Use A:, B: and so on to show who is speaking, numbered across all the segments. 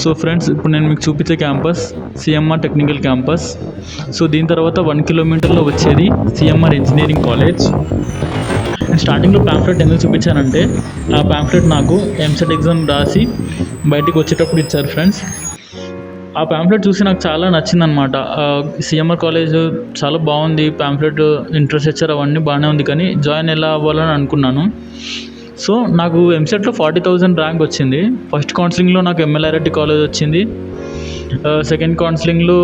A: So friends, ఇప్పుడు నేను మీకు చూపించే campus CMR technical campus. So దీని తర్వాత 1 కిలోమీటర్లో వచ్చేది సిఎంఆర్ ఇంజనీరింగ్ కాలేజ్. నేను స్టార్టింగ్లో ప్యాంఫ్లెట్ ఎందుకు చూపించానంటే, ఆ ప్యాంఫ్లెట్ నాకు ఎంసెట్ ఎగ్జామ్ రాసి బయటికి వచ్చేటప్పుడు ఇచ్చారు ఫ్రెండ్స్. ఆ ప్యాంఫ్లెట్ చూసి నాకు చాలా నచ్చిందనమాట. సిఎంఆర్ కాలేజ్ చాలా బాగుంది, ప్యాంఫ్లెట్ ఇంట్రెస్ట్రక్చర్ అవన్నీ బాగానే ఉంది, కానీ జాయిన్ ఎలా అవ్వాలని అనుకున్నాను. సో నాకు ఎంసెట్లో 40,000 ర్యాంక్ వచ్చింది. ఫస్ట్ కౌన్సిలింగ్లో నాకు ఎంఎల్ఆర్ఐటి కాలేజ్ వచ్చింది, సెకండ్ కౌన్సిలింగ్లో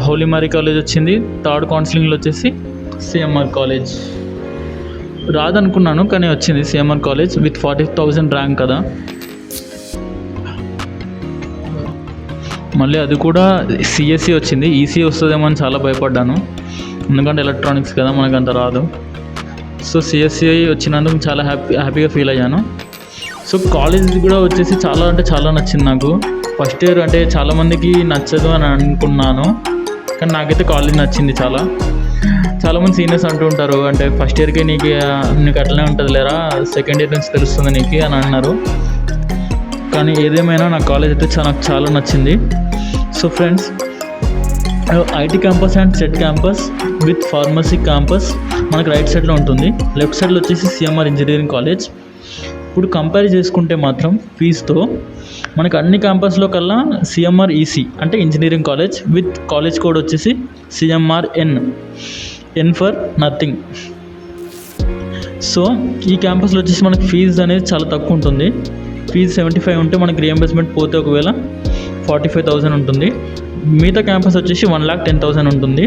A: హోలీ మారీ కాలేజ్ వచ్చింది, థర్డ్ కౌన్సిలింగ్లో వచ్చేసి సిఎంఆర్ కాలేజ్. రాదనుకున్నాను కానీ వచ్చింది సిఎంఆర్ కాలేజ్ విత్ 40,000 ర్యాంక్ కదా. మళ్ళీ అది కూడా సిఎస్సి వచ్చింది. ఈసీ వస్తుందేమో అని చాలా భయపడ్డాను, ఎందుకంటే ఎలక్ట్రానిక్స్ కదా, మనకు అంత రాదు. సో సిఎస్సి వచ్చినందుకు చాలా హ్యాపీగా ఫీల్ అయ్యాను. సో కాలేజ్ కూడా వచ్చేసి చాలా అంటే చాలా నచ్చింది నాకు. ఫస్ట్ ఇయర్ అంటే చాలామందికి నచ్చదు అని అనుకున్నాను, కానీ నాకైతే కాలేజ్ నచ్చింది చాలా. చాలామంది సీనియర్స్ అంటూ ఉంటారు, అంటే ఫస్ట్ ఇయర్కి నీకు అట్లనే ఉంటుంది లేరా, సెకండ్ ఇయర్ నుంచి తెలుస్తుంది నీకు అని అన్నారు. కానీ ఏదేమైనా నా కాలేజ్ అయితే నాకు చాలా నచ్చింది. So friends, IT campus and set campus with pharmacy campus మనకు రైట్ సైడ్లో ఉంటుంది. లెఫ్ట్ సైడ్లో వచ్చేసి సిఎంఆర్ ఇంజనీరింగ్ కాలేజ్. ఇప్పుడు కంపేర్ చేసుకుంటే మాత్రం ఫీజుతో మనకు అన్ని క్యాంపస్లో కల్లా సిఎంఆర్ ఈసీ అంటే engineering college with college code వచ్చేసి CMR N for nothing. So ఈ క్యాంపస్లో వచ్చేసి మనకి ఫీజు అనేది చాలా తక్కువ ఉంటుంది. ఫీజు 75 ఉంటే మనకి రియంబర్స్మెంట్ పోతే ఒకవేళ 45,000 ఉంటుంది. మిగతా క్యాంపస్ వచ్చేసి 1,10,000 ఉంటుంది.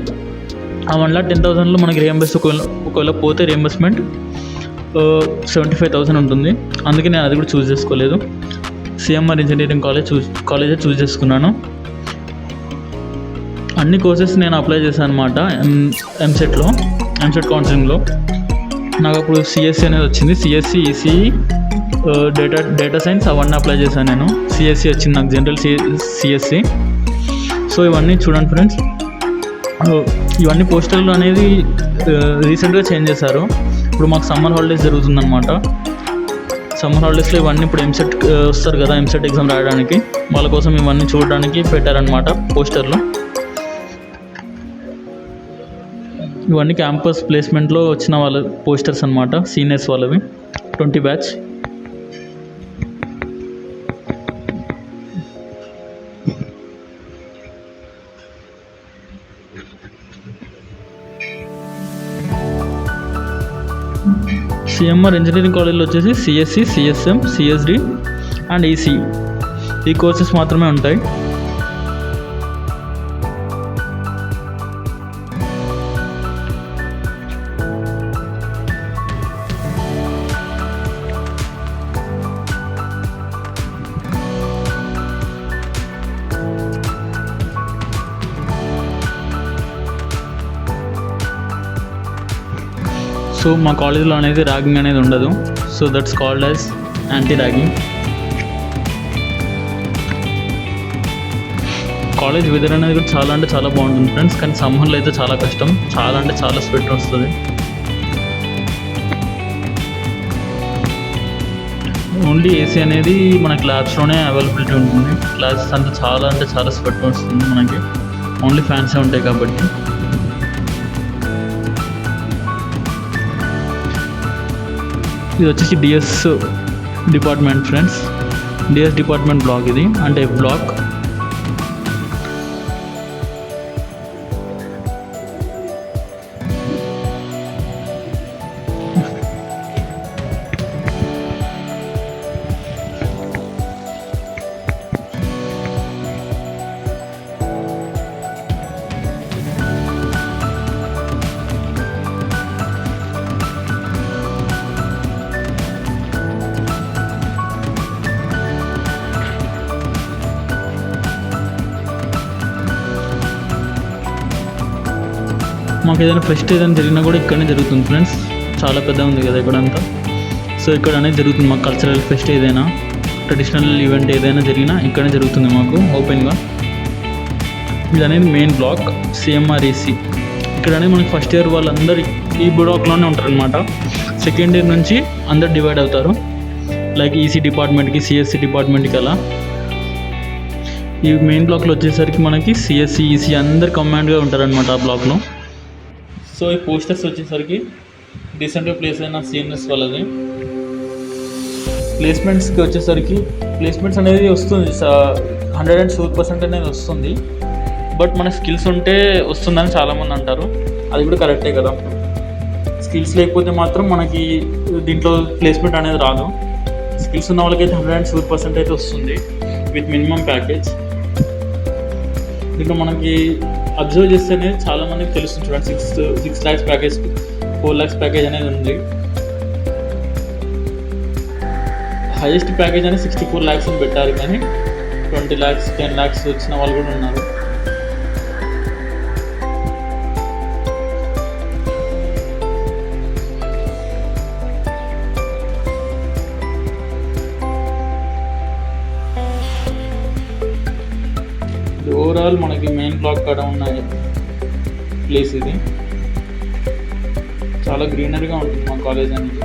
A: ఆ 1,10,000లో మనకి రియంబర్స్ ఒకవేళ పోతే రియంబర్స్మెంట్ 75,000 ఉంటుంది. అందుకే నేను అది కూడా చూస్ చేసుకోలేదు, సిఎంఆర్ ఇంజనీరింగ్ కాలేజే చూస్ చేసుకున్నాను. అన్ని కోర్సెస్ నేను అప్లై చేశాను అనమాట ఎంసెట్ కౌన్సిలింగ్లో. నాకు అప్పుడు సిఎస్సి అనేది వచ్చింది. సిఎస్సి, ఈసీఈ, డేటా సైన్స్ అవన్నీ అప్లై చేశాను నేను. సిఎస్సి వచ్చింది నాకు, జనరల్ సిఎస్సి. సో ఇవన్నీ చూడండి ఫ్రెండ్స్, ఇవన్నీ పోస్టర్లు అనేది రీసెంట్గా చేంజ్ చేశారు. ఇప్పుడు మాకు సమ్మర్ హాలిడేస్ జరుగుతుందన్నమాట. సమ్మర్ హాలిడేస్లో ఇవన్నీ ఇప్పుడు ఎంసెట్ వస్తారు కదా, ఎంసెట్ ఎగ్జామ్ రాయడానికి, వాళ్ళ కోసం ఇవన్నీ చూడడానికి పెట్టారనమాట పోస్టర్లు. ఇవన్నీ క్యాంపస్ ప్లేస్మెంట్లో వచ్చిన వాళ్ళ పోస్టర్స్ అనమాట, సీనియర్స్ వాళ్ళవి, 20 బ్యాచ్. సిఎంఆర్ ఇంజనీరింగ్ కాలేజ్లో వచ్చేసి CSC, CSM, CSD and EC ఈ కోర్సెస్ మాత్రమే ఉంటాయి. సో మా కాలేజ్లో అనేది ర్యాగింగ్ అనేది ఉండదు. So that's called as anti ragging. College weather అనేది కూడా చాలా అంటే చాలా బాగుంటుంది ఫ్రెండ్స్, కానీ సమ్మర్లో అయితే చాలా కష్టం, చాలా అంటే చాలా స్వెట్ వస్తుంది. ఓన్లీ ఏసీ అనేది మన క్లాస్లోనే అవైలబిలిటీ ఉంటుంది. క్లాసెస్ అంతా చాలా అంటే చాలా స్వెట్ వస్తుంది మనకి, ఓన్లీ ఫ్యాన్సే ఉంటాయి కాబట్టి. ఇది వచ్చేసి DS department friends, DS department block ఇది, అంటే F బ్లాక్. మాకు ఏదైనా ఫెస్ట్ ఏదైనా జరిగినా కూడా ఇక్కడనే జరుగుతుంది ఫ్రెండ్స్, చాలా పెద్ద ఉంది కదా ఇక్కడంతా. సో ఇక్కడ అనేది జరుగుతుంది మాకు కల్చరల్ ఫెస్ట్ ఏదైనా, ట్రెడిషనల్ ఈవెంట్ ఏదైనా జరిగినా ఇక్కడనే జరుగుతుంది మాకు ఓపెన్గా. ఇది అనేది మెయిన్ బ్లాక్ సిఎంఆర్ ఈసీ. ఇక్కడ అనేది మనకి ఫస్ట్ ఇయర్ వాళ్ళందరూ ఈ బ్లాక్లోనే ఉంటారనమాట. సెకండ్ ఇయర్ నుంచి అందరు డివైడ్ అవుతారు, లైక్ ఈసీ డిపార్ట్మెంట్కి, సిఎస్సి డిపార్ట్మెంట్కి అలా. ఈ మెయిన్ బ్లాక్లో వచ్చేసరికి మనకి సిఎస్సి ఈసీ అందరు కమాండ్గా ఉంటారనమాట ఆ బ్లాక్లో. సో ఈ పోస్టర్స్ వచ్చేసరికి రీసెంట్గా ప్లేస్ అయిన సీనియర్స్ వాళ్ళది. ప్లేస్మెంట్స్కి వచ్చేసరికి ప్లేస్మెంట్స్ అనేది వస్తుంది 100% అనేది వస్తుంది. బట్ మన స్కిల్స్ ఉంటే వస్తుందని చాలామంది అంటారు. అది కూడా కరెక్టే కదా. స్కిల్స్ లేకపోతే మాత్రం మనకి దీంట్లో ప్లేస్మెంట్ అనేది రాదు. స్కిల్స్ ఉన్న వాళ్ళకైతే 100% అయితే వస్తుంది విత్ మినిమం ప్యాకేజ్. దీంట్లో మనకి అబ్జర్వ్ చేస్తేనే చాలామందికి తెలుస్తుంది చూడండి. 6 lakhs ప్యాకేజ్, 4 lakhs ప్యాకేజ్ అనేది ఉంది. హైయెస్ట్ ప్యాకేజ్ అనేది 64 lakhs అని పెట్టారు, కానీ 20 lakhs 10 lakhs వచ్చిన వాళ్ళు కూడా ఉన్నారు. ఓవరాల్ మనకి మెయిన్ బ్లాక్ కాడ ఉన్న ప్లేస్ ఇది. చాలా గ్రీనరీగా ఉంటుంది మా కాలేజ్ అనేది,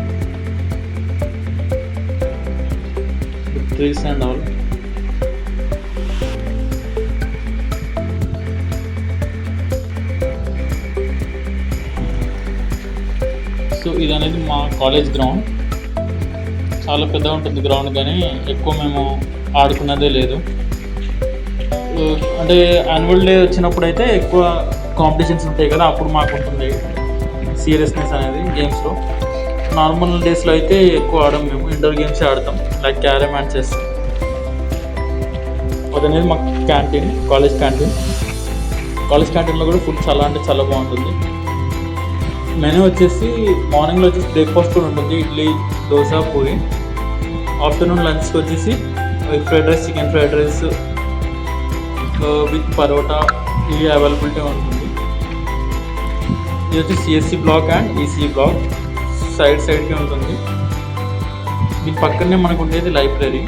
A: ట్రీస్ అండ్ ఆల్. సో ఇది అనేది మా కాలేజ్ గ్రౌండ్. చాలా పెద్దగా ఉంటుంది గ్రౌండ్, కానీ ఎక్కువ మేము ఆడుకున్నదే లేదు. అంటే యాన్యువల్ డే వచ్చినప్పుడు అయితే ఎక్కువ కాంపిటీషన్స్ ఉంటాయి కదా, అప్పుడు మాకు ఉంటుంది సీరియస్నెస్ అనేది గేమ్స్లో. నార్మల్ డేస్లో అయితే ఎక్కువ ఆడడం, మేము ఇండోర్ గేమ్స్ ఆడతాం, లైక్ క్యారమ్ అండ్ చెస్. అదనేది మా క్యాంటీన్, కాలేజ్ క్యాంటీన్. కాలేజ్ క్యాంటీన్లో కూడా ఫుడ్ చాలా అంటే చాలా బాగుంటుంది. మెనూ వచ్చేసి మార్నింగ్లో వచ్చేసి బ్రేక్ఫాస్ట్ కూడా ఉంటుంది, ఇడ్లీ, దోశ, పూరి. ఆఫ్టర్నూన్ లంచ్కి వచ్చేసి fried rice, chicken fried rice with parotta ఇవి అవైలబిలిటీ ఉంటుంది. ఇది వచ్చి CSC block and EC block సైడ్కి ఉంటుంది. దీని పక్కనే మనకు ఉండేది లైబ్రరీ.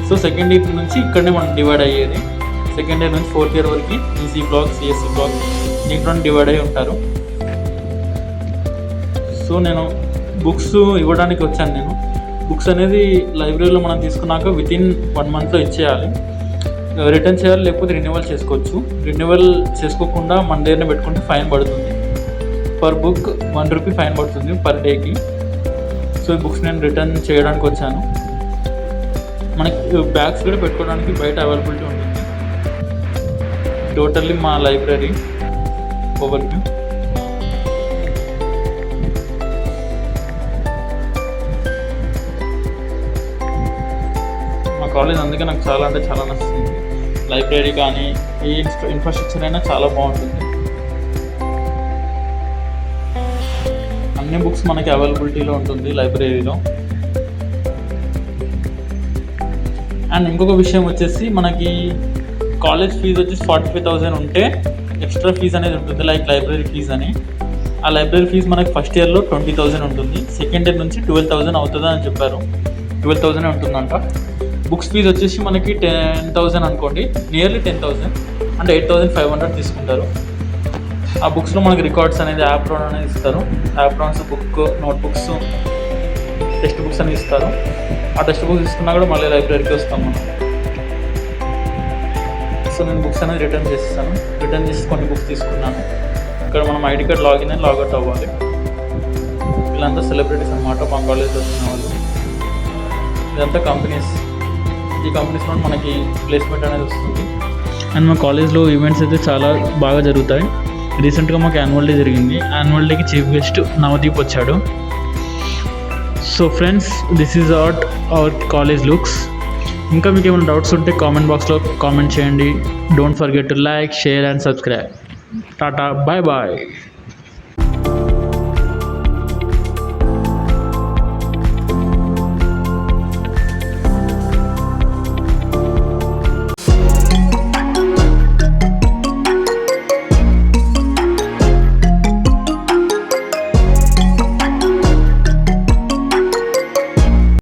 A: సో సెకండ్ ఇయర్ నుంచి ఇక్కడనే మనం డివైడ్ అయ్యేది. సెకండ్ ఇయర్ నుంచి 4th year వరకు ఈసీ బ్లాక్, సిఎస్సి బ్లాక్ దీంట్లో డివైడ్ అయ్యి ఉంటారు. సో నేను బుక్స్ ఇవ్వడానికి వచ్చాను. నేను బుక్స్ అనేది లైబ్రరీలో మనం తీసుకున్నాక వితిన్ 1 monthలో ఇచ్చేయాలి. రిటర్న్ చేయాలి, లేకపోతే రెన్యువల్ చేసుకోవచ్చు. రెన్యువల్ చేసుకోకుండా మన దగ్గరనే పెట్టుకుంటే ఫైన్ పడుతుంది. పర్ బుక్ 1 rupee ఫైన్ పడుతుంది పర్ డేకి. సో ఈ బుక్స్ నేను రిటర్న్ చేయడానికి వచ్చాను. మనకి బ్యాగ్స్ కూడా పెట్టుకోవడానికి బయట అవైలబిలిటీ ఉంటుంది. టోటల్లీ మా లైబ్రరీ ఓవర్వ్యూ. మా కాలేజ్ అందుకే నాకు చాలా అంటే చాలా నచ్చింది. లైబ్రరీ కానీ ఈ ఇన్ఫ్రాస్ట్రక్చర్ అయినా చాలా బాగుంటుంది. అన్ని బుక్స్ మనకి అవైలబిలిటీలో ఉంటుంది లైబ్రరీలో. అండ్ ఇంకొక విషయం వచ్చేసి మనకి కాలేజ్ ఫీజు వచ్చేసి 45,000 ఉంటే ఎక్స్ట్రా ఫీజు అనేది ఉంటుంది, లైక్ లైబ్రరీ ఫీజు అని. ఆ లైబ్రరీ ఫీజు మనకి ఫస్ట్ ఇయర్లో 20,000 ఉంటుంది. సెకండ్ ఇయర్ నుంచి 12,000 అవుతుంది అని చెప్పారు. 12,000 ఉంటుందంట. బుక్స్ ఫీజు వచ్చేసి మనకి 10,000 అనుకోండి, నియర్లీ 10,000 అంటే 8,500 తీసుకుంటారు. ఆ బుక్స్లో మనకి రికార్డ్స్ అనేది యాప్రాన్ అనేది ఇస్తారు. Aprons, book, notebooks, text books అని ఇస్తారు. ఆ టెక్స్ట్ బుక్స్ తీసుకున్నా కూడా మళ్ళీ లైబ్రరీకి వస్తాం మనం. సో నేను బుక్స్ అనేది రిటర్న్ చేస్తాను. రిటర్న్ చేసి కొన్ని బుక్స్ తీసుకున్నాను. ఇక్కడ మనం ఐడి కార్డ్ లాగిన్ అని లాగౌట్ అవ్వాలి. వీళ్ళంతా సెలబ్రిటీస్ అన్నమాట మా కాలేజ్లో వచ్చిన వాళ్ళు. ఇదంతా కంపెనీస్. ఈ కంపెనీస్లో మనకి ప్లేస్మెంట్ అనేది వస్తుంది. అండ్ మా కాలేజ్లో ఈవెంట్స్ అయితే చాలా బాగా జరుగుతాయి. రీసెంట్గా మాకు యాన్యువల్ డే జరిగింది. యాన్యువల్ డేకి చీఫ్ గెస్ట్ నవదీప్ వచ్చాడు. So friends, this is our college looks. ఇంకా మీకు ఏమైనా డౌట్స్ ఉంటే కామెంట్ బాక్స్లో కామెంట్ చేయండి. Don't forget to like, share and subscribe. Tata, bye bye.